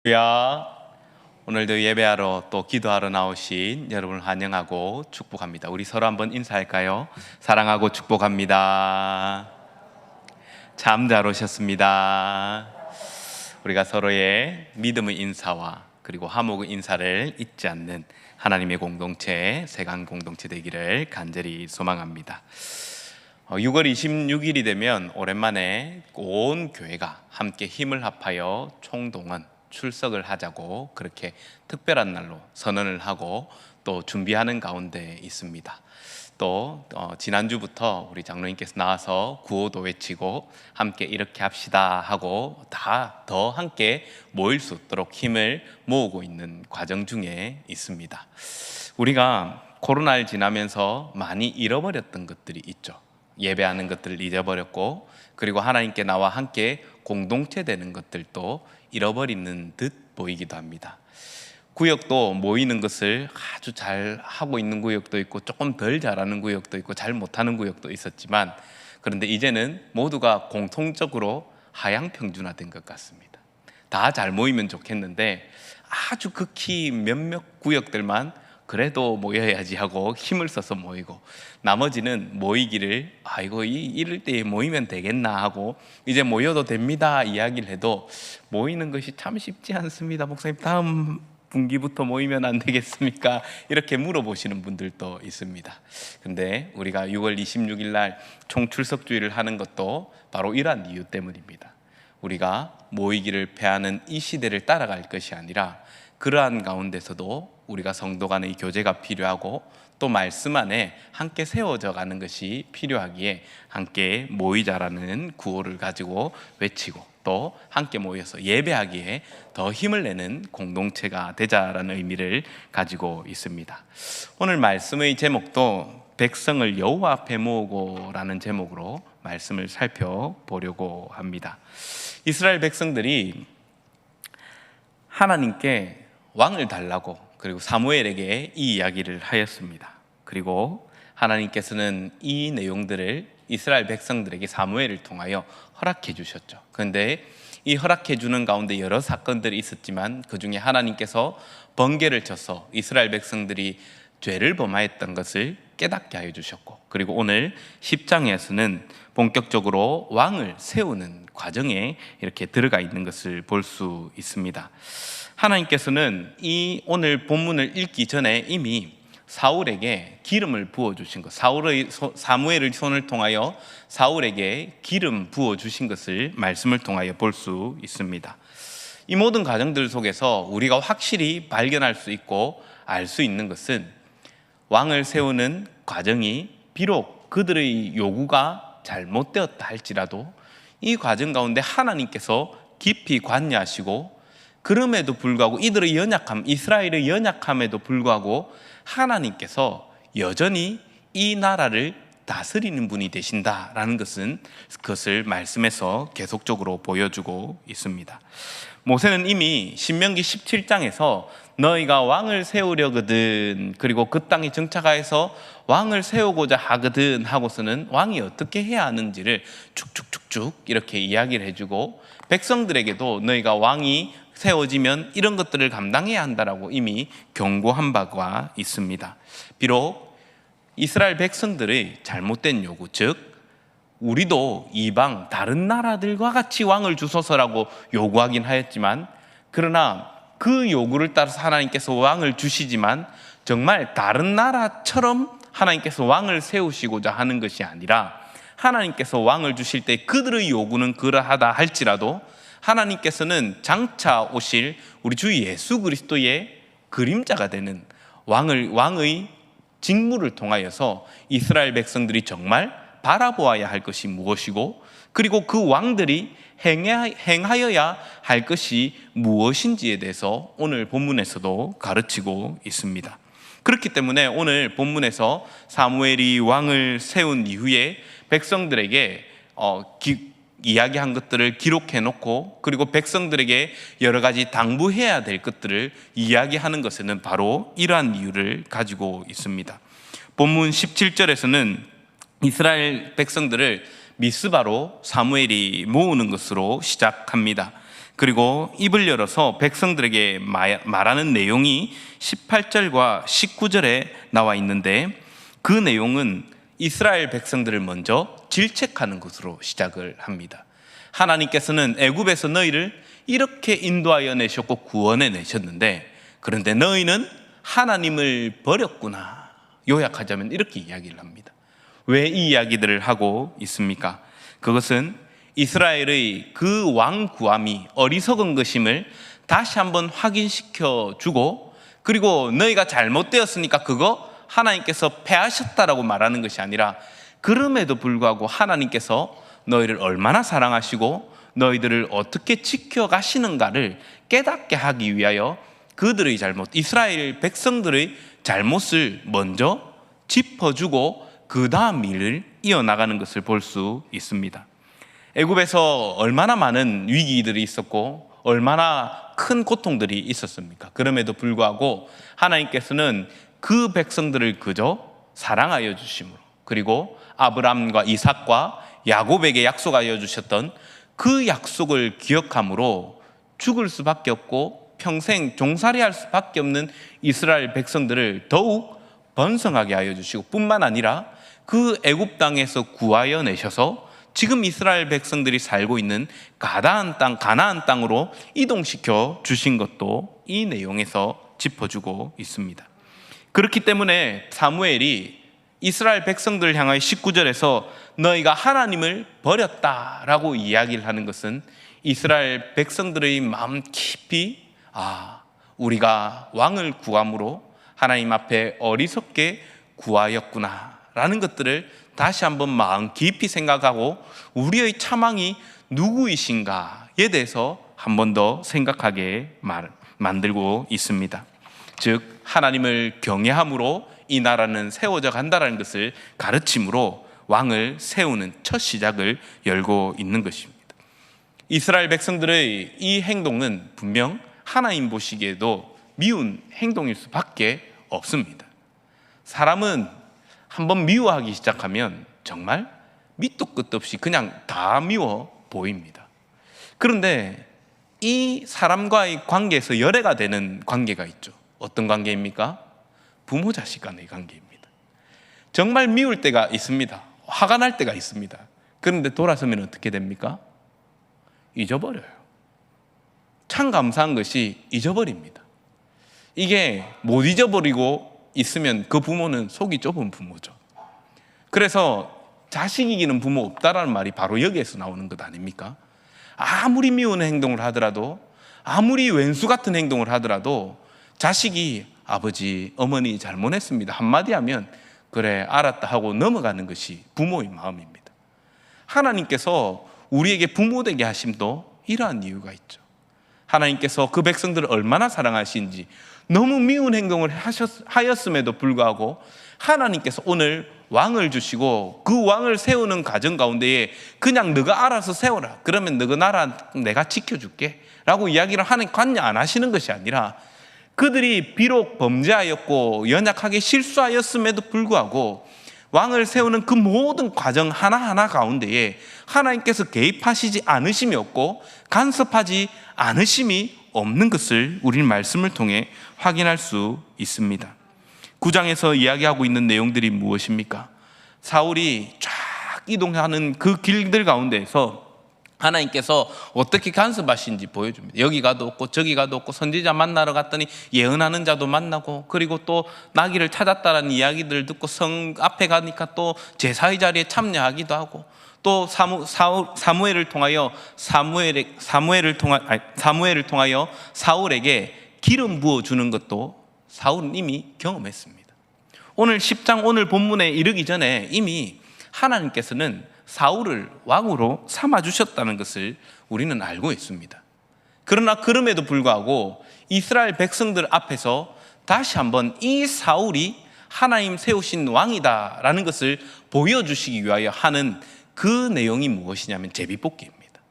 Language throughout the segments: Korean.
야, 오늘도 예배하러 또 기도하러 나오신 여러분을 환영하고 축복합니다. 우리 서로 한번 인사할까요? 사랑하고 축복합니다. 참 잘 오셨습니다. 우리가 서로의 믿음의 인사와 그리고 화목의 인사를 잊지 않는 하나님의 공동체, 세강 공동체 되기를 간절히 소망합니다. 6월 26일이 되면 오랜만에 온 교회가 함께 힘을 합하여 총동원 출석을 하자고 그렇게 특별한 날로 선언을 하고 또 준비하는 가운데 있습니다. 또 지난주부터 우리 장로님께서 나와서 구호도 외치고 함께 이렇게 합시다 하고 다 더 함께 모일 수 있도록 힘을 모으고 있는 과정 중에 있습니다. 우리가 코로나를 지나면서 많이 잃어버렸던 것들이 있죠. 예배하는 것들을 잊어버렸고, 그리고 하나님께 나와 함께 공동체 되는 것들도 잃어버리는 듯 보이기도 합니다. 구역도 모이는 것을 아주 잘 하고 있는 구역도 있고 조금 덜 잘하는 구역도 있고 잘 못하는 구역도 있었지만, 그런데 이제는 모두가 공통적으로 하향평준화된 것 같습니다. 다 잘 모이면 좋겠는데 아주 극히 몇몇 구역들만 그래도 모여야지 하고 힘을 써서 모이고, 나머지는 모이기를 이럴 때 모이면 되겠나 하고 이제 모여도 됩니다 이야기를 해도 모이는 것이 참 쉽지 않습니다. 목사님, 다음 분기부터 모이면 안 되겠습니까? 이렇게 물어보시는 분들도 있습니다. 근데 우리가 6월 26일 날 총출석주의를 하는 것도 바로 이러한 이유 때문입니다. 우리가 모이기를 패하는 이 시대를 따라갈 것이 아니라, 그러한 가운데서도 우리가 성도 간의 교제가 필요하고 또 말씀 안에 함께 세워져 가는 것이 필요하기에 함께 모이자라는 구호를 가지고 외치고 또 함께 모여서 예배하기에 더 힘을 내는 공동체가 되자라는 의미를 가지고 있습니다. 오늘 말씀의 제목도 백성을 여호와 앞에 모으고라는 제목으로 말씀을 살펴보려고 합니다. 이스라엘 백성들이 하나님께 왕을 달라고 그리고 사무엘에게 이 이야기를 하였습니다. 그리고 하나님께서는 이 내용들을 이스라엘 백성들에게 사무엘을 통하여 허락해 주셨죠. 그런데 이 허락해 주는 가운데 여러 사건들이 있었지만 그 중에 하나님께서 번개를 쳐서 이스라엘 백성들이 죄를 범하였던 것을 깨닫게 하여 주셨고, 그리고 오늘 10장에서는 본격적으로 왕을 세우는 과정에 이렇게 들어가 있는 것을 볼 수 있습니다. 하나님께서는 이 오늘 본문을 읽기 전에 이미 사울에게 기름을 부어주신 것, 사무엘의 손을 통하여 사울에게 기름 부어주신 것을 말씀을 통하여 볼 수 있습니다. 이 모든 과정들 속에서 우리가 확실히 발견할 수 있고 알 수 있는 것은, 왕을 세우는 과정이 비록 그들의 요구가 잘못되었다 할지라도 이 과정 가운데 하나님께서 깊이 관여하시고, 그럼에도 불구하고 이들의 연약함, 이스라엘의 연약함에도 불구하고 하나님께서 여전히 이 나라를 다스리는 분이 되신다라는 그것을 말씀에서 계속적으로 보여주고 있습니다. 모세는 이미 신명기 17장에서 너희가 왕을 세우려거든, 그리고 그 땅에 정착하여서 왕을 세우고자 하거든 하고서는 왕이 어떻게 해야 하는지를 쭉쭉쭉쭉 이렇게 이야기를 해주고, 백성들에게도 너희가 왕이 세워지면 이런 것들을 감당해야 한다라고 이미 경고한 바가 있습니다. 비록 이스라엘 백성들의 잘못된 요구, 즉 우리도 이방 다른 나라들과 같이 왕을 주소서라고 요구하긴 하였지만, 그러나 그 요구를 따라서 하나님께서 왕을 주시지만 정말 다른 나라처럼 하나님께서 왕을 세우시고자 하는 것이 아니라, 하나님께서 왕을 주실 때 그들의 요구는 그러하다 할지라도 하나님께서는 장차 오실 우리 주 예수 그리스도의 그림자가 되는 왕의 직무를 통하여서 이스라엘 백성들이 정말 바라보아야 할 것이 무엇이고, 그리고 그 왕들이 행하여야 할 것이 무엇인지에 대해서 오늘 본문에서도 가르치고 있습니다. 그렇기 때문에 오늘 본문에서 사무엘이 왕을 세운 이후에 백성들에게 이야기한 것들을 기록해 놓고, 그리고 백성들에게 여러 가지 당부해야 될 것들을 이야기하는 것에는 바로 이러한 이유를 가지고 있습니다. 본문 17절에서는 이스라엘 백성들을 미스바로 사무엘이 모으는 것으로 시작합니다. 그리고 입을 열어서 백성들에게 말하는 내용이 18절과 19절에 나와 있는데, 그 내용은 이스라엘 백성들을 먼저 질책하는 것으로 시작을 합니다. 하나님께서는 애굽에서 너희를 이렇게 인도하여 내셨고 구원해 내셨는데, 그런데 너희는 하나님을 버렸구나. 요약하자면 이렇게 이야기를 합니다. 왜 이 이야기들을 하고 있습니까? 그것은 이스라엘의 그 왕 구함이 어리석은 것임을 다시 한번 확인시켜 주고, 그리고 너희가 잘못되었으니까 그거 하나님께서 패하셨다라고 말하는 것이 아니라, 그럼에도 불구하고 하나님께서 너희를 얼마나 사랑하시고 너희들을 어떻게 지켜가시는가를 깨닫게 하기 위하여 그들의 잘못, 이스라엘 백성들의 잘못을 먼저 짚어주고 그 다음 일을 이어나가는 것을 볼 수 있습니다. 애굽에서 얼마나 많은 위기들이 있었고 얼마나 큰 고통들이 있었습니까? 그럼에도 불구하고 하나님께서는 그 백성들을 그저 사랑하여 주심으로, 그리고 아브람과 이삭과 야곱에게 약속하여 주셨던 그 약속을 기억함으로 죽을 수밖에 없고 평생 종살이할 수밖에 없는 이스라엘 백성들을 더욱 번성하게 하여 주시고, 뿐만 아니라 그 애굽 땅에서 구하여 내셔서 지금 이스라엘 백성들이 살고 있는 가나안 땅으로 이동시켜 주신 것도 이 내용에서 짚어주고 있습니다. 그렇기 때문에 사무엘이 이스라엘 백성들을 향하여 19절에서 너희가 하나님을 버렸다라고 이야기를 하는 것은 이스라엘 백성들의 마음 깊이 우리가 왕을 구함으로 하나님 앞에 어리석게 구하였구나 라는 것들을 다시 한번 마음 깊이 생각하고 우리의 차망이 누구이신가에 대해서 한 번 더 생각하게 만들고 있습니다. 즉 하나님을 경외함으로 이 나라는 세워져 간다는 것을 가르침으로 왕을 세우는 첫 시작을 열고 있는 것입니다. 이스라엘 백성들의 이 행동은 분명 하나님 보시기에도 미운 행동일 수밖에 없습니다. 사람은 한번 미워하기 시작하면 정말 밑도 끝도 없이 그냥 다 미워 보입니다. 그런데 이 사람과의 관계에서 열애가 되는 관계가 있죠. 어떤 관계입니까? 부모 자식 간의 관계입니다. 정말 미울 때가 있습니다. 화가 날 때가 있습니다. 그런데 돌아서면 어떻게 됩니까? 잊어버려요. 참 감사한 것이 잊어버립니다. 이게 못 잊어버리고 있으면 그 부모는 속이 좁은 부모죠. 그래서 자식 이기는 부모 없다라는 말이 바로 여기에서 나오는 것 아닙니까? 아무리 미운 행동을 하더라도, 아무리 왼수 같은 행동을 하더라도 자식이 아버지, 어머니 잘못했습니다 한마디 하면 그래 알았다 하고 넘어가는 것이 부모의 마음입니다. 하나님께서 우리에게 부모 되게 하심도 이러한 이유가 있죠. 하나님께서 그 백성들을 얼마나 사랑하시는지, 너무 미운 행동을 하였음에도 불구하고 하나님께서 오늘 왕을 주시고 그 왕을 세우는 과정 가운데에 그냥 너가 알아서 세워라, 그러면 너가 나라 내가 지켜줄게 라고 이야기를 하는 관여 안 하시는 것이 아니라, 그들이 비록 범죄하였고 연약하게 실수하였음에도 불구하고 왕을 세우는 그 모든 과정 하나하나 가운데에 하나님께서 개입하시지 않으심이 없고 간섭하지 않으심이 없는 것을 우리는 말씀을 통해 확인할 수 있습니다. 9장에서 이야기하고 있는 내용들이 무엇입니까? 사울이 쫙 이동하는 그 길들 가운데에서 하나님께서 어떻게 간섭하신지 보여줍니다. 여기 가도 없고 저기 가도 없고, 선지자 만나러 갔더니 예언하는 자도 만나고, 그리고 또 나귀를 찾았다라는 이야기들을 듣고 성 앞에 가니까 또 제사의 자리에 참여하기도 하고, 또 사무엘을 통하여 사울에게 기름 부어주는 것도 사울은 이미 경험했습니다. 오늘 10장 오늘 본문에 이르기 전에 이미 하나님께서는 사울을 왕으로 삼아주셨다는 것을 우리는 알고 있습니다. 그러나 그럼에도 불구하고 이스라엘 백성들 앞에서 다시 한번 이 사울이 하나님 세우신 왕이다라는 것을 보여주시기 위하여 하는 그 내용이 무엇이냐면 제비뽑기입니다.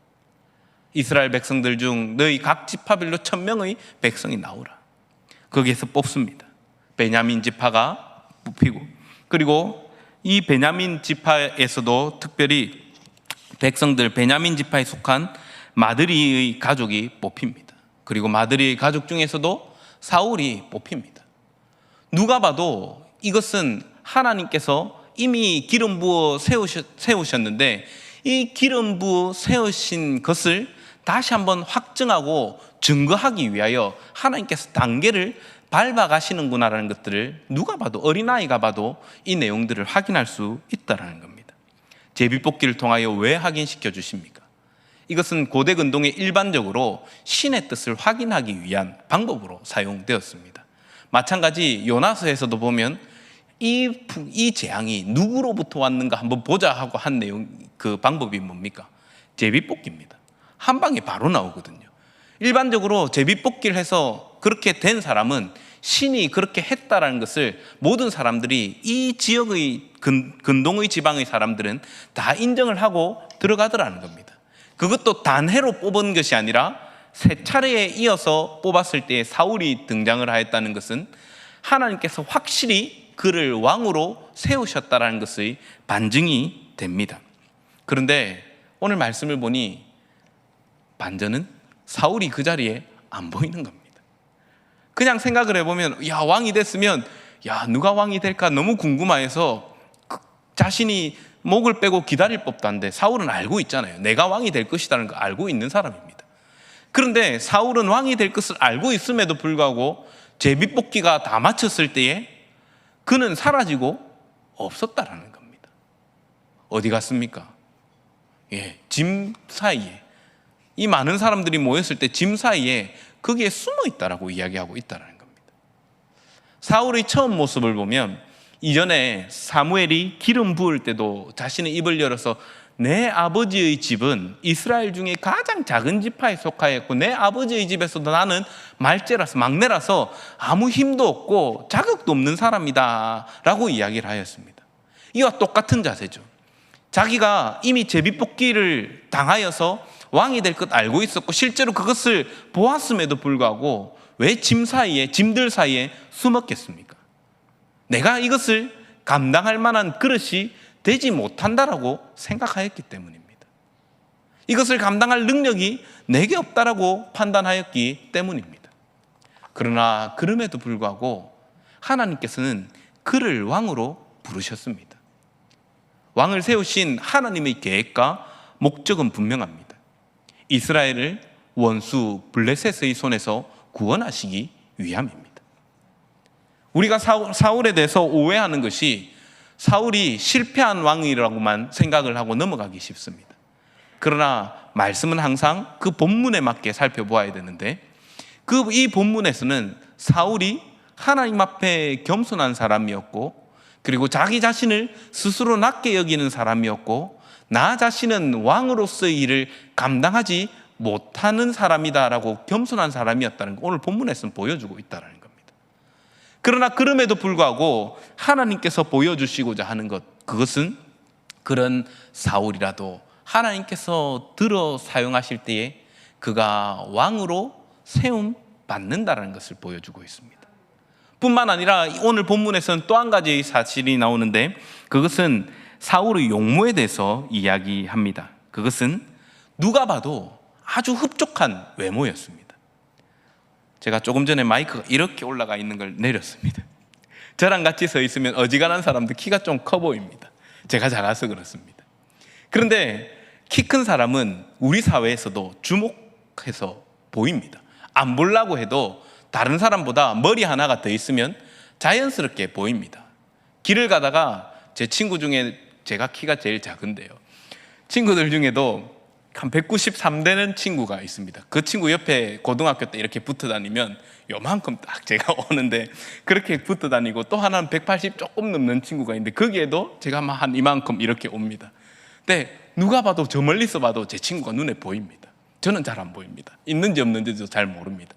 이스라엘 백성들 중 너희 각 지파별로 1000명의 백성이 나오라. 거기에서 뽑습니다. 베냐민 지파가 뽑히고, 그리고 이 베냐민 지파에서도 특별히 백성들, 베냐민 지파에 속한 마드리의 가족이 뽑힙니다. 그리고 마드리의 가족 중에서도 사울이 뽑힙니다. 누가 봐도 이것은 하나님께서 이미 기름 부어 세우셨는데 이 기름 부어 세우신 것을 다시 한번 확증하고 증거하기 위하여 하나님께서 단계를 밟아가시는구나라는 것들을 누가 봐도, 어린아이가 봐도 이 내용들을 확인할 수 있다는 겁니다. 제비뽑기를 통하여 왜 확인시켜 주십니까? 이것은 고대 근동에 일반적으로 신의 뜻을 확인하기 위한 방법으로 사용되었습니다. 마찬가지 요나서에서도 보면 이 재앙이 누구로부터 왔는가 한번 보자 하고 한 내용, 그 방법이 뭡니까? 제비뽑기입니다. 한 방에 바로 나오거든요. 일반적으로 제비뽑기를 해서 그렇게 된 사람은 신이 그렇게 했다라는 것을 모든 사람들이, 이 지역의 근동의 지방의 사람들은 다 인정을 하고 들어가더라는 겁니다. 그것도 단해로 뽑은 것이 아니라 세 차례에 이어서 뽑았을 때 사울이 등장을 하였다는 것은 하나님께서 확실히 그를 왕으로 세우셨다라는 것의 반증이 됩니다. 그런데 오늘 말씀을 보니 반전은 사울이 그 자리에 안 보이는 겁니다. 그냥 생각을 해보면, 야, 왕이 됐으면, 야, 누가 왕이 될까 너무 궁금해서 자신이 목을 빼고 기다릴 법도 한데, 사울은 알고 있잖아요. 내가 왕이 될 것이라는 걸 알고 있는 사람입니다. 그런데 사울은 왕이 될 것을 알고 있음에도 불구하고 제비뽑기가 다 마쳤을 때에 그는 사라지고 없었다라는 겁니다. 어디 갔습니까? 짐 사이에, 이 많은 사람들이 모였을 때 짐 사이에 거기에 숨어 있다라고 이야기하고 있다는 겁니다. 사울의 처음 모습을 보면 이전에 사무엘이 기름 부을 때도 자신의 입을 열어서 내 아버지의 집은 이스라엘 중에 가장 작은 지파에 속하였고 내 아버지의 집에서도 나는 말째라서, 막내라서 아무 힘도 없고 자격도 없는 사람이다 라고 이야기를 하였습니다. 이와 똑같은 자세죠. 자기가 이미 제비뽑기를 당하여서 왕이 될 것 알고 있었고 실제로 그것을 보았음에도 불구하고 왜 짐들 사이에 숨었겠습니까? 내가 이것을 감당할 만한 그릇이 되지 못한다라고 생각하였기 때문입니다. 이것을 감당할 능력이 내게 없다라고 판단하였기 때문입니다. 그러나 그럼에도 불구하고 하나님께서는 그를 왕으로 부르셨습니다. 왕을 세우신 하나님의 계획과 목적은 분명합니다. 이스라엘을 원수 블레셋의 손에서 구원하시기 위함입니다. 우리가 사울에 대해서 오해하는 것이 사울이 실패한 왕이라고만 생각을 하고 넘어가기 쉽습니다. 그러나 말씀은 항상 그 본문에 맞게 살펴보아야 되는데, 이 본문에서는 사울이 하나님 앞에 겸손한 사람이었고, 그리고 자기 자신을 스스로 낮게 여기는 사람이었고, 나 자신은 왕으로서의 일을 감당하지 못하는 사람이다라고 겸손한 사람이었다는 걸 오늘 본문에서는 보여주고 있다는 겁니다. 그러나 그럼에도 불구하고 하나님께서 보여주시고자 하는 것, 그것은 그런 사울이라도 하나님께서 들어 사용하실 때에 그가 왕으로 세움 받는다는 것을 보여주고 있습니다. 뿐만 아니라 오늘 본문에서는 또 한 가지 사실이 나오는데, 그것은 사울의 용모에 대해서 이야기합니다. 그것은 누가 봐도 아주 흡족한 외모였습니다. 제가 조금 전에 마이크가 이렇게 올라가 있는 걸 내렸습니다. 저랑 같이 서 있으면 어지간한 사람들 키가 좀 커 보입니다. 제가 작아서 그렇습니다. 그런데 키 큰 사람은 우리 사회에서도 주목해서 보입니다. 안 보려고 해도 다른 사람보다 머리 하나가 더 있으면 자연스럽게 보입니다. 길을 가다가 제 친구 중에 제가 키가 제일 작은데요, 친구들 중에도 한 193 되는 친구가 있습니다. 그 친구 옆에 고등학교 때 이렇게 붙어 다니면 요만큼 딱 제가 오는데 그렇게 붙어 다니고, 또 하나는 180 조금 넘는 친구가 있는데 거기에도 제가 한 이만큼 이렇게 옵니다. 근데 누가 봐도, 저 멀리서 봐도 제 친구가 눈에 보입니다. 저는 잘 안 보입니다. 있는지 없는지도 잘 모릅니다.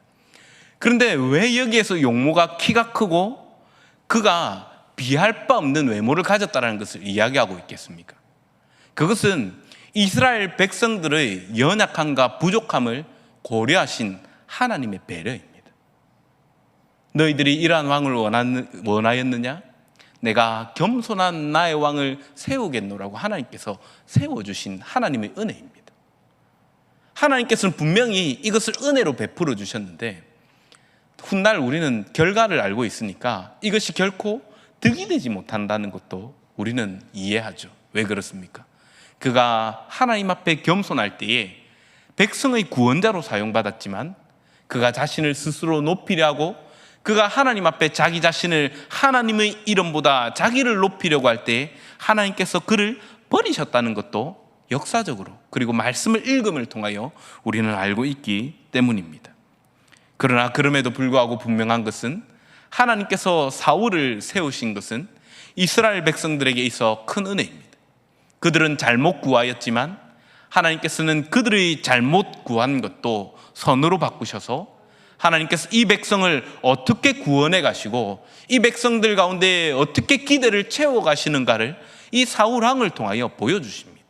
그런데 왜 여기에서 용모가 키가 크고 그가 비할 바 없는 외모를 가졌다는 것을 이야기하고 있겠습니까? 그것은 이스라엘 백성들의 연약함과 부족함을 고려하신 하나님의 배려입니다. 너희들이 이러한 왕을 원하였느냐? 내가 겸손한 나의 왕을 세우겠노라고 하나님께서 세워주신 하나님의 은혜입니다. 하나님께서는 분명히 이것을 은혜로 베풀어 주셨는데 훗날 우리는 결과를 알고 있으니까 이것이 결코 득이 되지 못한다는 것도 우리는 이해하죠. 왜 그렇습니까? 그가 하나님 앞에 겸손할 때에 백성의 구원자로 사용받았지만 그가 자신을 스스로 높이려고, 그가 하나님 앞에 자기 자신을 하나님의 이름보다 자기를 높이려고 할 때 하나님께서 그를 버리셨다는 것도 역사적으로, 그리고 말씀을 읽음을 통하여 우리는 알고 있기 때문입니다. 그러나 그럼에도 불구하고 분명한 것은 하나님께서 사울을 세우신 것은 이스라엘 백성들에게 있어 큰 은혜입니다. 그들은 잘못 구하였지만 하나님께서는 그들의 잘못 구한 것도 선으로 바꾸셔서 하나님께서 이 백성을 어떻게 구원해 가시고 이 백성들 가운데 어떻게 기대를 채워 가시는가를 이 사울 왕을 통하여 보여주십니다.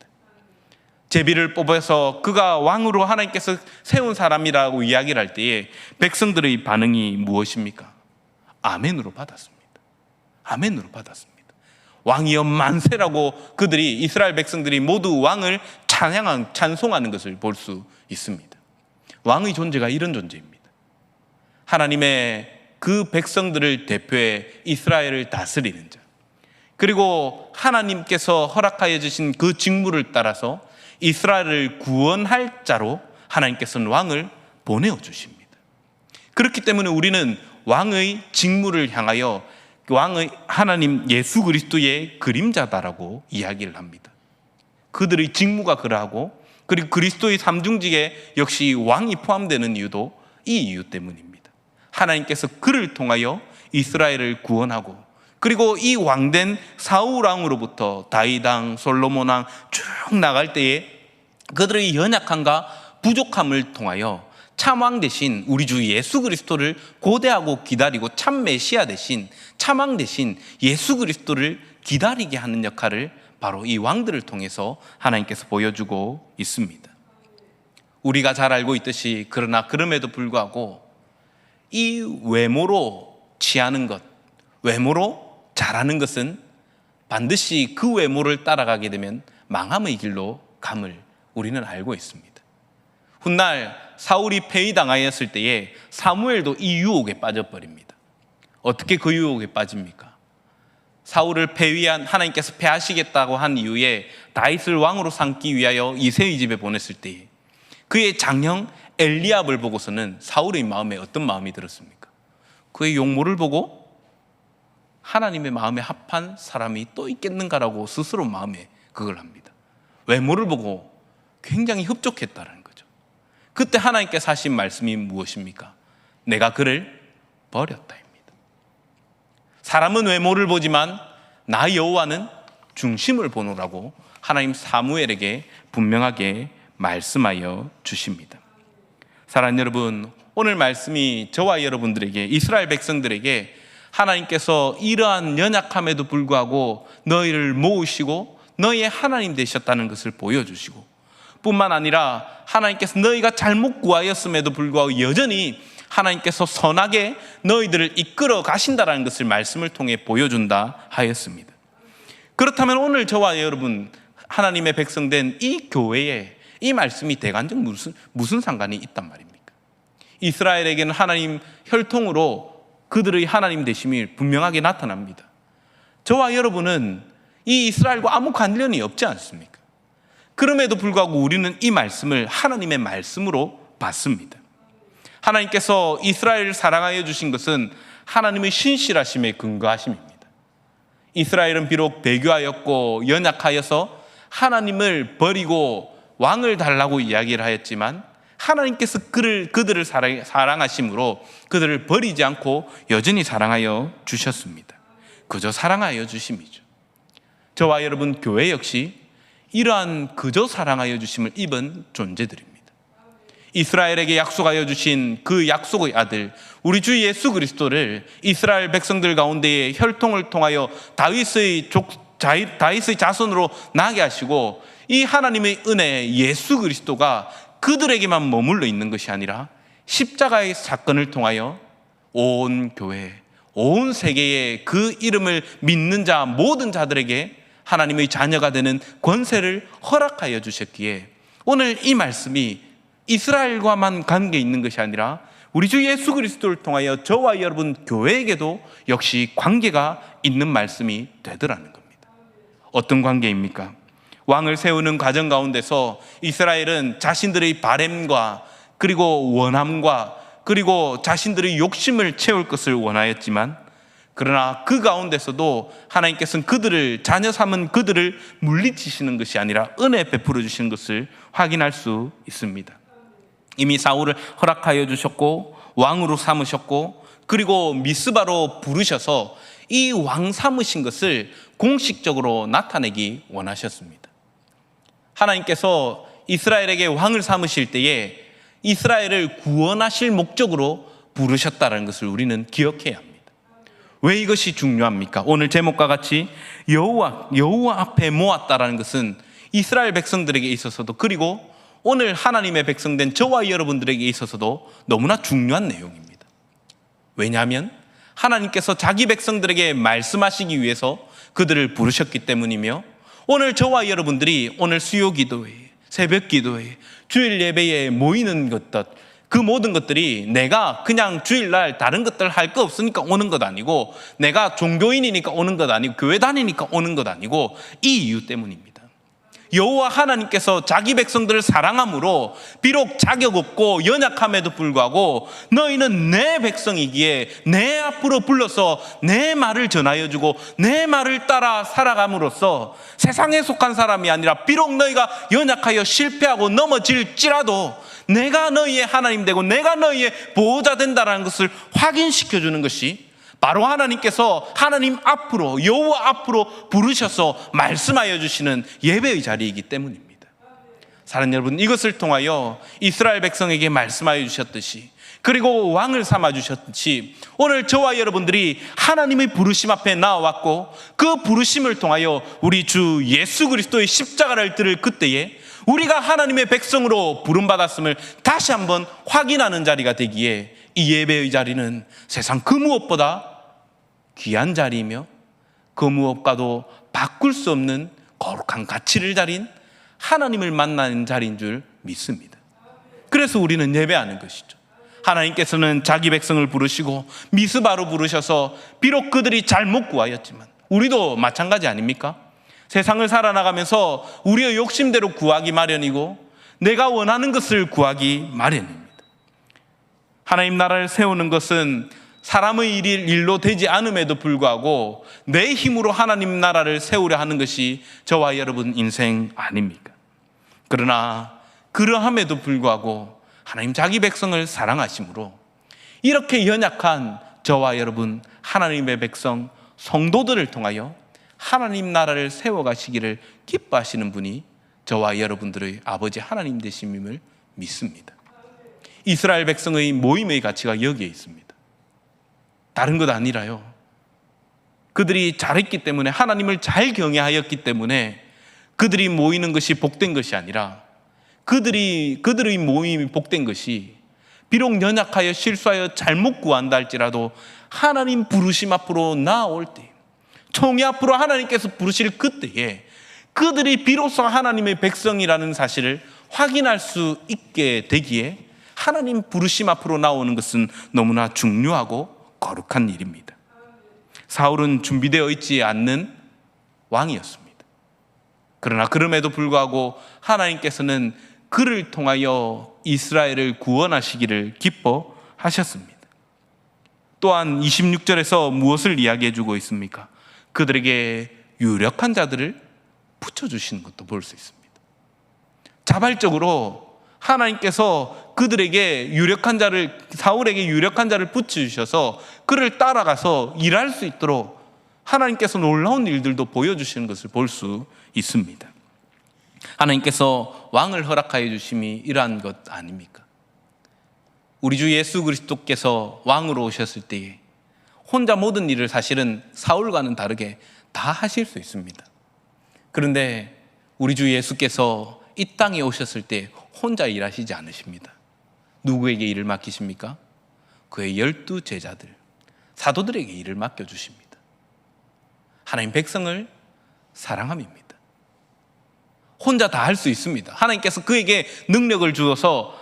제비를 뽑아서 그가 왕으로 하나님께서 세운 사람이라고 이야기를 할 때에 백성들의 반응이 무엇입니까? 아멘으로 받았습니다. 아멘으로 받았습니다. 왕이여 만세라고 그들이, 이스라엘 백성들이 모두 왕을 찬송하는 것을 볼 수 있습니다. 왕의 존재가 이런 존재입니다. 하나님의 그 백성들을 대표해 이스라엘을 다스리는 자, 그리고 하나님께서 허락하여 주신 그 직무를 따라서 이스라엘을 구원할 자로 하나님께서는 왕을 보내어 주십니다. 그렇기 때문에 우리는 왕의 직무를 향하여 왕의 하나님 예수 그리스도의 그림자다라고 이야기를 합니다. 그들의 직무가 그러하고, 그리고 그리스도의 삼중직에 역시 왕이 포함되는 이유도 이 이유 때문입니다. 하나님께서 그를 통하여 이스라엘을 구원하고, 그리고 이 왕된 사울 왕으로부터 다윗 왕, 솔로몬 왕 쭉 나갈 때에 그들의 연약함과 부족함을 통하여 참왕 대신 우리 주 예수 그리스도를 고대하고 기다리고 참 메시아 대신, 참왕 대신 예수 그리스도를 기다리게 하는 역할을 바로 이 왕들을 통해서 하나님께서 보여주고 있습니다. 우리가 잘 알고 있듯이, 그러나 그럼에도 불구하고 이 외모로 취하는 것, 외모로 잘하는 것은 반드시 그 외모를 따라가게 되면 망함의 길로 감을 우리는 알고 있습니다. 훗날 사울이 폐위당하였을 때에 사무엘도 이 유혹에 빠져버립니다. 어떻게 그 유혹에 빠집니까? 사울을 폐위한, 하나님께서 폐하시겠다고 한 이후에 다윗을 왕으로 삼기 위하여 이새의 집에 보냈을 때에 그의 장형 엘리압을 보고서는 사울의 마음에 어떤 마음이 들었습니까? 그의 용모를 보고 하나님의 마음에 합한 사람이 또 있겠는가라고 스스로 마음에 그걸 합니다. 외모를 보고 굉장히 흡족했다는 거죠. 그때 하나님께서 하신 말씀이 무엇입니까? 내가 그를 버렸다입니다. 사람은 외모를 보지만 나 여호와는 중심을 보노라고 하나님 사무엘에게 분명하게 말씀하여 주십니다. 사랑하는 여러분, 오늘 말씀이 저와 여러분들에게, 이스라엘 백성들에게 하나님께서 이러한 연약함에도 불구하고 너희를 모으시고 너희의 하나님 되셨다는 것을 보여주시고, 뿐만 아니라 하나님께서 너희가 잘못 구하였음에도 불구하고 여전히 하나님께서 선하게 너희들을 이끌어 가신다라는 것을 말씀을 통해 보여준다 하였습니다. 그렇다면 오늘 저와 여러분, 하나님의 백성된 이 교회에 이 말씀이 대간적 무슨 상관이 있단 말입니까? 이스라엘에게는 하나님 혈통으로 그들의 하나님 되심이 분명하게 나타납니다. 저와 여러분은 이 이스라엘과 아무 관련이 없지 않습니까? 그럼에도 불구하고 우리는 이 말씀을 하나님의 말씀으로 받습니다. 하나님께서 이스라엘을 사랑하여 주신 것은 하나님의 신실하심에 근거하심입니다. 이스라엘은 비록 배교하였고 연약하여서 하나님을 버리고 왕을 달라고 이야기를 하였지만 하나님께서 그들을 사랑하심으로 그들을 버리지 않고 여전히 사랑하여 주셨습니다. 그저 사랑하여 주심이죠. 저와 여러분 교회 역시 이러한 그저 사랑하여 주심을 입은 존재들입니다. 이스라엘에게 약속하여 주신 그 약속의 아들 우리 주 예수 그리스도를 이스라엘 백성들 가운데의 혈통을 통하여 다윗의 자손으로 나게 하시고, 이 하나님의 은혜 예수 그리스도가 그들에게만 머물러 있는 것이 아니라 십자가의 사건을 통하여 온 교회, 온 세계에 그 이름을 믿는 자 모든 자들에게 하나님의 자녀가 되는 권세를 허락하여 주셨기에 오늘 이 말씀이 이스라엘과만 관계 있는 것이 아니라 우리 주 예수 그리스도를 통하여 저와 여러분 교회에게도 역시 관계가 있는 말씀이 되더라는 겁니다. 어떤 관계입니까? 왕을 세우는 과정 가운데서 이스라엘은 자신들의 바램과 그리고 원함과 그리고 자신들의 욕심을 채울 것을 원하였지만, 그러나 그 가운데서도 하나님께서는 그들을 자녀 삼은 그들을 물리치시는 것이 아니라 은혜 베풀어 주시는 것을 확인할 수 있습니다. 이미 사울을 허락하여 주셨고 왕으로 삼으셨고, 그리고 미스바로 부르셔서 이 왕 삼으신 것을 공식적으로 나타내기 원하셨습니다. 하나님께서 이스라엘에게 왕을 삼으실 때에 이스라엘을 구원하실 목적으로 부르셨다는 것을 우리는 기억해야 합니다. 왜 이것이 중요합니까? 오늘 제목과 같이 여호와 앞에 모았다라는 것은 이스라엘 백성들에게 있어서도, 그리고 오늘 하나님의 백성된 저와 여러분들에게 있어서도 너무나 중요한 내용입니다. 왜냐하면 하나님께서 자기 백성들에게 말씀하시기 위해서 그들을 부르셨기 때문이며, 오늘 저와 여러분들이 오늘 수요 기도회, 새벽 기도회, 주일 예배에 모이는 것들, 그 모든 것들이 내가 그냥 주일날 다른 것들 할 거 없으니까 오는 것 아니고, 내가 종교인이니까 오는 것 아니고, 교회 다니니까 오는 것 아니고, 이 이유 때문입니다. 여호와 하나님께서 자기 백성들을 사랑함으로 비록 자격 없고 연약함에도 불구하고 너희는 내 백성이기에 내 앞으로 불러서 내 말을 전하여 주고 내 말을 따라 살아감으로써 세상에 속한 사람이 아니라 비록 너희가 연약하여 실패하고 넘어질지라도 내가 너희의 하나님 되고 내가 너희의 보호자 된다는 것을 확인시켜 주는 것이 바로 하나님께서 하나님 앞으로, 여호와 앞으로 부르셔서 말씀하여 주시는 예배의 자리이기 때문입니다. 사랑하는 여러분, 이것을 통하여 이스라엘 백성에게 말씀하여 주셨듯이, 그리고 왕을 삼아 주셨듯이, 오늘 저와 여러분들이 하나님의 부르심 앞에 나와왔고 그 부르심을 통하여 우리 주 예수 그리스도의 십자가를 들을 그때에 우리가 하나님의 백성으로 부름받았음을 다시 한번 확인하는 자리가 되기에, 이 예배의 자리는 세상 그 무엇보다 귀한 자리이며 그 무엇과도 바꿀 수 없는 거룩한 가치를 가진 하나님을 만나는 자리인 줄 믿습니다. 그래서 우리는 예배하는 것이죠. 하나님께서는 자기 백성을 부르시고 미스바로 부르셔서 비록 그들이 잘못 구하였지만, 우리도 마찬가지 아닙니까? 세상을 살아나가면서 우리의 욕심대로 구하기 마련이고 내가 원하는 것을 구하기 마련입니다. 하나님 나라를 세우는 것은 사람의 일로 되지 않음에도 불구하고 내 힘으로 하나님 나라를 세우려 하는 것이 저와 여러분 인생 아닙니까? 그러나 그러함에도 불구하고 하나님 자기 백성을 사랑하심으로 이렇게 연약한 저와 여러분 하나님의 백성 성도들을 통하여 하나님 나라를 세워가시기를 기뻐하시는 분이 저와 여러분들의 아버지 하나님 되심임을 믿습니다. 이스라엘 백성의 모임의 가치가 여기에 있습니다. 다른 것 아니라요, 그들이 잘했기 때문에, 하나님을 잘 경외하였기 때문에 그들이 모이는 것이 복된 것이 아니라, 그들의 모임이 복된 것이 비록 연약하여 실수하여 잘못 구한다 할지라도 하나님 부르심 앞으로 나아올 때, 총회 앞으로 하나님께서 부르실 그때에 그들이 비로소 하나님의 백성이라는 사실을 확인할 수 있게 되기에 하나님 부르심 앞으로 나오는 것은 너무나 중요하고 거룩한 일입니다. 사울은 준비되어 있지 않는 왕이었습니다. 그러나 그럼에도 불구하고 하나님께서는 그를 통하여 이스라엘을 구원하시기를 기뻐하셨습니다. 또한 26절에서 무엇을 이야기해 주고 있습니까? 그들에게 유력한 자들을 붙여주시는 것도 볼 수 있습니다. 자발적으로 하나님께서 그들에게 유력한 자를, 사울에게 유력한 자를 붙여주셔서 그를 따라가서 일할 수 있도록 하나님께서 놀라운 일들도 보여주시는 것을 볼 수 있습니다. 하나님께서 왕을 허락하여 주심이 이러한 것 아닙니까? 우리 주 예수 그리스도께서 왕으로 오셨을 때에 혼자 모든 일을 사실은 사울과는 다르게 다 하실 수 있습니다. 그런데 우리 주 예수께서 이 땅에 오셨을 때 혼자 일하시지 않으십니다. 누구에게 일을 맡기십니까? 그의 12 제자들, 사도들에게 일을 맡겨주십니다. 하나님 백성을 사랑함입니다. 혼자 다 할 수 있습니다. 하나님께서 그에게 능력을 주어서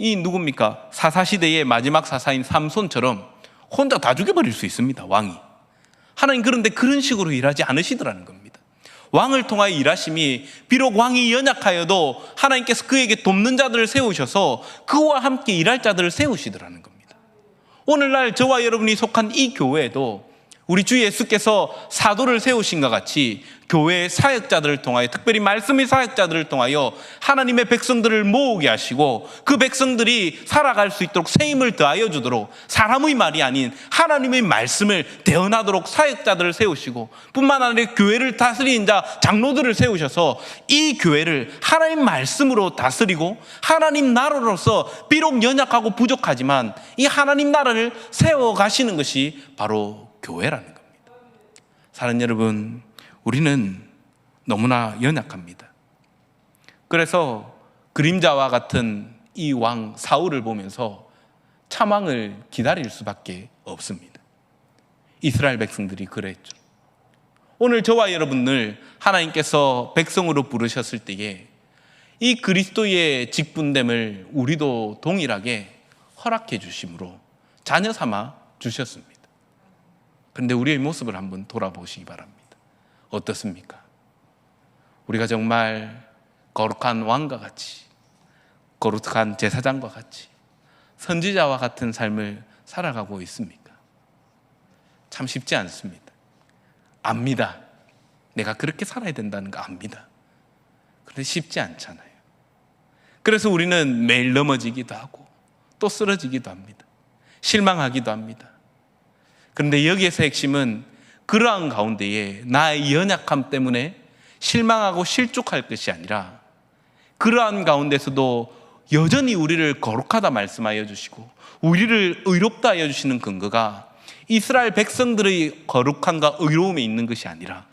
이 누굽니까? 사사시대의 마지막 사사인 삼손처럼 혼자 다 죽여버릴 수 있습니다, 왕이. 하나님 그런데 그런 식으로 일하지 않으시더라는 겁니다. 왕을 통하여 일하심이 비록 왕이 연약하여도 하나님께서 그에게 돕는 자들을 세우셔서 그와 함께 일할 자들을 세우시더라는 겁니다. 오늘날 저와 여러분이 속한 이 교회에도 우리 주 예수께서 사도를 세우신 것 같이 교회의 사역자들을 통하여, 특별히 말씀의 사역자들을 통하여 하나님의 백성들을 모으게 하시고 그 백성들이 살아갈 수 있도록 새 힘을 더하여 주도록 사람의 말이 아닌 하나님의 말씀을 대언하도록 사역자들을 세우시고, 뿐만 아니라 교회를 다스리는 자 장로들을 세우셔서 이 교회를 하나님 말씀으로 다스리고 하나님 나라로서 비록 연약하고 부족하지만 이 하나님 나라를 세워가시는 것이 바로 교회라는 겁니다. 사랑하는 여러분, 우리는 너무나 연약합니다. 그래서 그림자와 같은 이 왕 사울을 보면서 참왕을 기다릴 수밖에 없습니다. 이스라엘 백성들이 그랬죠. 오늘 저와 여러분을 하나님께서 백성으로 부르셨을 때에 이 그리스도의 직분됨을 우리도 동일하게 허락해 주심으로 자녀 삼아 주셨습니다. 그런데 우리의 모습을 한번 돌아보시기 바랍니다. 어떻습니까? 우리가 정말 거룩한 왕과 같이, 거룩한 제사장과 같이, 선지자와 같은 삶을 살아가고 있습니까? 참 쉽지 않습니다. 압니다. 내가 그렇게 살아야 된다는 거 압니다. 그런데 쉽지 않잖아요. 그래서 우리는 매일 넘어지기도 하고 또 쓰러지기도 합니다. 실망하기도 합니다. 그런데 여기에서 핵심은 그러한 가운데에 나의 연약함 때문에 실망하고 실족할 것이 아니라 그러한 가운데서도 여전히 우리를 거룩하다 말씀하여 주시고 우리를 의롭다 하여 주시는 근거가 이스라엘 백성들의 거룩함과 의로움에 있는 것이 아니라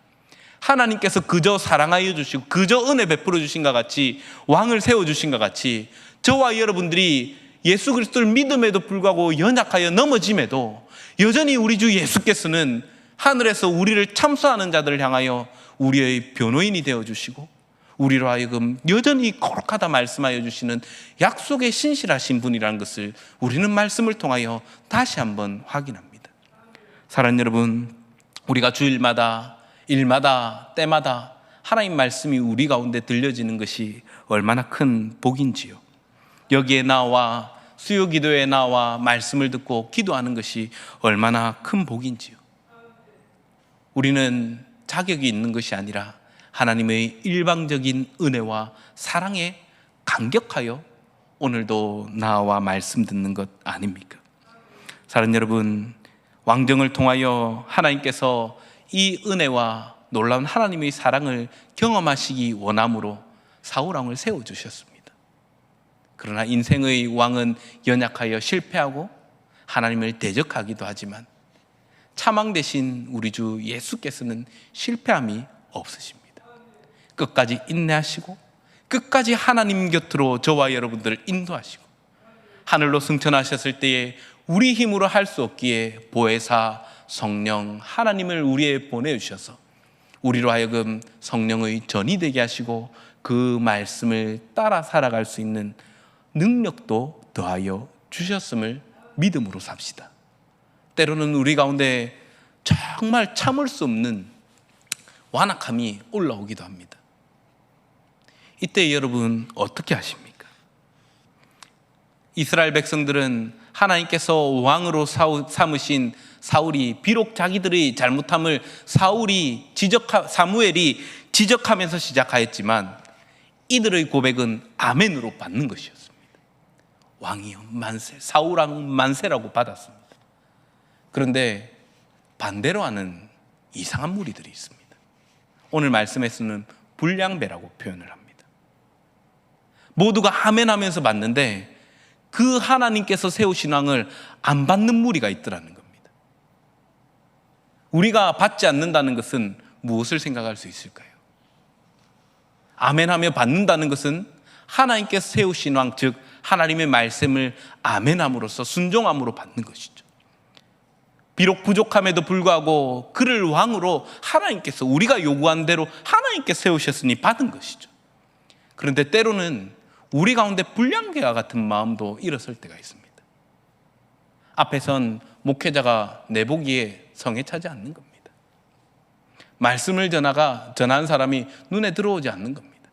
하나님께서 그저 사랑하여 주시고 그저 은혜 베풀어 주신 것 같이 왕을 세워주신 것 같이 저와 여러분들이 예수 그리스도를 믿음에도 불구하고 연약하여 넘어짐에도 여전히 우리 주 예수께서는 하늘에서 우리를 참수하는 자들을 향하여 우리의 변호인이 되어주시고 우리로 하여금 여전히 거룩하다 말씀하여 주시는 약속에 신실하신 분이라는 것을 우리는 말씀을 통하여 다시 한번 확인합니다. 사랑하는 여러분, 우리가 주일마다 일마다 때마다 하나님 말씀이 우리 가운데 들려지는 것이 얼마나 큰 복인지요. 여기에 나와 수요 기도에 나와 말씀을 듣고 기도하는 것이 얼마나 큰 복인지요. 우리는 자격이 있는 것이 아니라 하나님의 일방적인 은혜와 사랑에 감격하여 오늘도 나와 말씀 듣는 것 아닙니까? 사랑하는 여러분, 왕정을 통하여 하나님께서 이 은혜와 놀라운 하나님의 사랑을 경험하시기 원함으로 사울왕을 세워주셨습니다. 그러나 인생의 왕은 연약하여 실패하고 하나님을 대적하기도 하지만 참왕 되신 우리 주 예수께서는 실패함이 없으십니다. 끝까지 인내하시고 끝까지 하나님 곁으로 저와 여러분들을 인도하시고 하늘로 승천하셨을 때에 우리 힘으로 할 수 없기에 보혜사 성령 하나님을 우리에 보내주셔서 우리로 하여금 성령의 전이 되게 하시고 그 말씀을 따라 살아갈 수 있는 능력도 더하여 주셨음을 믿음으로 삽시다. 때로는 우리 가운데 정말 참을 수 없는 완악함이 올라오기도 합니다. 이때 여러분 어떻게 하십니까? 이스라엘 백성들은 하나님께서 왕으로 삼으신 사울이 비록 자기들의 잘못함을 사무엘이 지적하면서 시작하였지만 이들의 고백은 아멘으로 받는 것이었습니다. 왕이요 만세, 사울왕 만세라고 받았습니다. 그런데 반대로 하는 이상한 무리들이 있습니다. 오늘 말씀에서는 불량배라고 표현을 합니다. 모두가 아멘 하면서 받는데 그 하나님께서 세우신 왕을 안 받는 무리가 있더라는 겁니다. 우리가 받지 않는다는 것은 무엇을 생각할 수 있을까요? 아멘하며 받는다는 것은 하나님께서 세우신 왕, 즉 하나님의 말씀을 아멘함으로써 순종함으로 받는 것이죠. 비록 부족함에도 불구하고 그를 왕으로 하나님께서 우리가 요구한 대로 하나님께서 세우셨으니 받은 것이죠. 그런데 때로는 우리 가운데 불량배와 같은 마음도 일어설 때가 있습니다. 앞에선 목회자가 내보기에 성에 차지 않는 겁니다. 말씀을 전한 사람이 눈에 들어오지 않는 겁니다.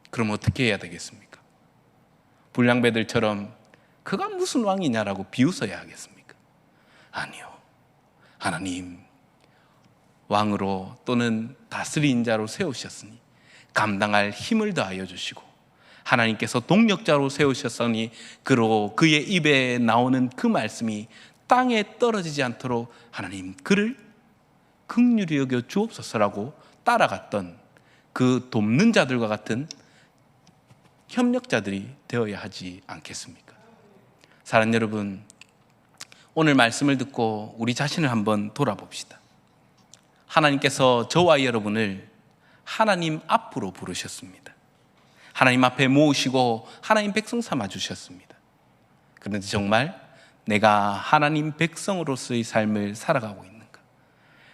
그럼 어떻게 해야 되겠습니까? 불량배들처럼 그가 무슨 왕이냐라고 비웃어야 하겠습니까? 아니요. 하나님 왕으로 또는 다스린 자로 세우셨으니 감당할 힘을 더하여 주시고, 하나님께서 동력자로 세우셨으니 그로 그의 입에 나오는 그 말씀이 땅에 떨어지지 않도록 하나님 그를 긍휼히 여겨 주옵소서라고 따라갔던 그 돕는 자들과 같은 협력자들이 되어야 하지 않겠습니까? 사랑하는 여러분, 오늘 말씀을 듣고 우리 자신을 한번 돌아봅시다. 하나님께서 저와 여러분을 하나님 앞으로 부르셨습니다. 하나님 앞에 모으시고 하나님 백성 삼아 주셨습니다. 그런데 정말 내가 하나님 백성으로서의 삶을 살아가고 있는가?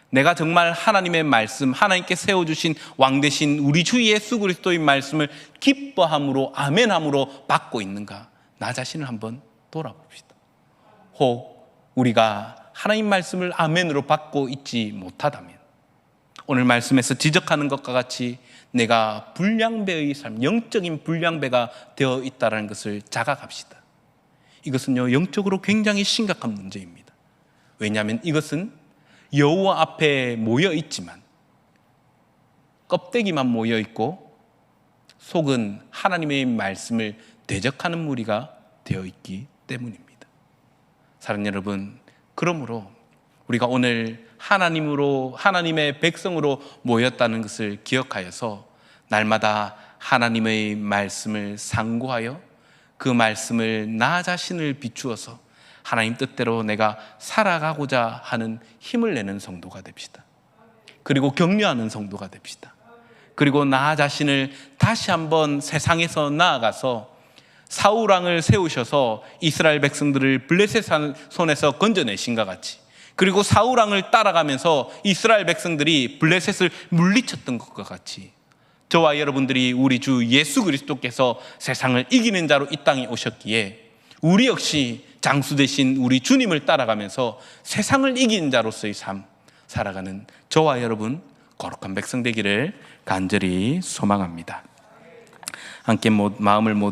내가 정말 하나님의 말씀, 하나님께 세워주신 왕 되신 우리 주 예수 그리스도의 말씀을 기뻐함으로 아멘함으로 받고 있는가? 나 자신을 한번 돌아봅시다. 혹 우리가 하나님 말씀을 아멘으로 받고 있지 못하다면 오늘 말씀에서 지적하는 것과 같이 내가 불량배의 삶, 영적인 불량배가 되어 있다는 것을 자각합시다. 이것은요, 영적으로 굉장히 심각한 문제입니다. 왜냐하면 이것은 여호와 앞에 모여 있지만 껍데기만 모여 있고 속은 하나님의 말씀을 대적하는 무리가 되어 있기 때문입니다. 사랑하는 여러분, 그러므로 우리가 오늘 하나님의 백성으로 모였다는 것을 기억하여서 날마다 하나님의 말씀을 상고하여 그 말씀을 나 자신을 비추어서 하나님 뜻대로 내가 살아가고자 하는 힘을 내는 성도가 됩시다. 그리고 격려하는 성도가 됩시다. 그리고 나 자신을 다시 한번 세상에서 나아가서 사울 왕을 세우셔서 이스라엘 백성들을 블레셋 손에서 건져내신 것 같이, 그리고 사울 왕을 따라가면서 이스라엘 백성들이 블레셋을 물리쳤던 것과 같이 저와 여러분들이 우리 주 예수 그리스도께서 세상을 이기는 자로 이 땅에 오셨기에 우리 역시 장수 되신 우리 주님을 따라가면서 세상을 이기는 자로서의 삶 살아가는 저와 여러분 거룩한 백성 되기를 간절히 소망합니다. 함께 마음을 모두